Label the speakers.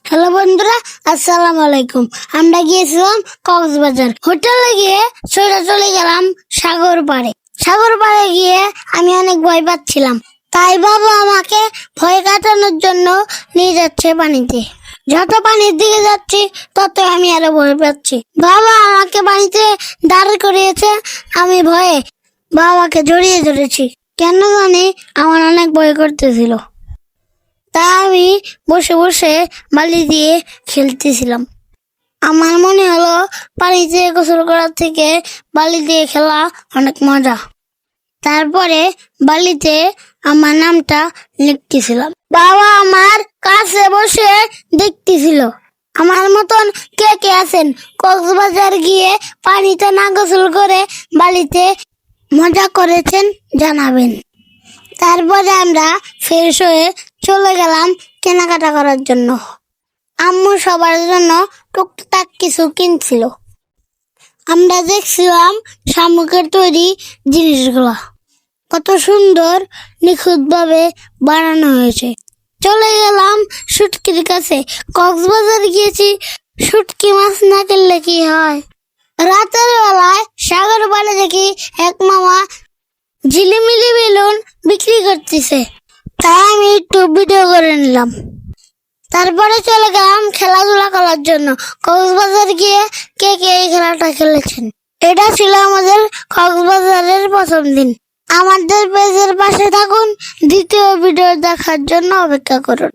Speaker 1: Hello বন্ধুরা, আসসালামু আলাইকুম। আমরা গিয়েছিলাম কক্সবাজার। হোটেলে গিয়ে সোজা চলে গেলাম সাগর পাড়ে। সাগর পাড়ে গিয়ে আমি অনেক ভয় পাচ্ছিলাম, তাই বাবা আমাকে ভয় কাটানোর জন্য নিয়ে যাচ্ছে পানিতে। যত পানির দিকে যাচ্ছি তত আমি আরো ভয় পাচ্ছি। বাবা আমাকে পানিতে দাঁড় করিয়েছে। আমি ভয়ে বাবাকে জড়িয়ে ধরেছি। কেন জানি আমার অনেক ভয় করতেছিল, তাই আমি বসে বসে বালি দিয়ে খেলতেছিলাম। আমার মনে হলো পানিতে গোসল করার থেকে বালি দিয়ে খেলা অনেক মজা। তারপরে বালিতে আমার নামটা লিখতেছিলাম। বাবা আমার কাছে বসে দেখতেছিল। আমার মতন কে কে আছেন কক্সবাজার গিয়ে পানিতে না গোসল করে বালিতে মজা করেছেন জানাবেন। তারপরে আমরা ফ্রেশ হয়ে চলে গেলাম কেনাকাটা করার জন্য। আম্মু সবার জন্য টুকটাক কিছু কিনছিল। আমরা দেখছিলাম শামুকের তৈরি জিনিসগুলো কত সুন্দর নিখুঁত ভাবে বানানো হয়েছে। চলে গেলাম শুটকির কাছে। কক্সবাজার গিয়েছি, শুটকি মাছ না কিনলে কি হয়। রাতের বেলায় সাগর পাড়ে দেখি এক মামা ঝিলিমিলি বেলুন বিক্রি করতেছে, তাই আমি একটু ভিডিও করে নিলাম। তারপরে চলে গেলাম খেলাধুলা করার জন্য। কক্সবাজার গিয়ে কে কে এই খেলাটা খেলেছেন? এটা ছিল আমাদের কক্সবাজারের প্রথম দিন। আমাদের পেজের পাশে থাকুন, দ্বিতীয় ভিডিও দেখার জন্য অপেক্ষা করুন।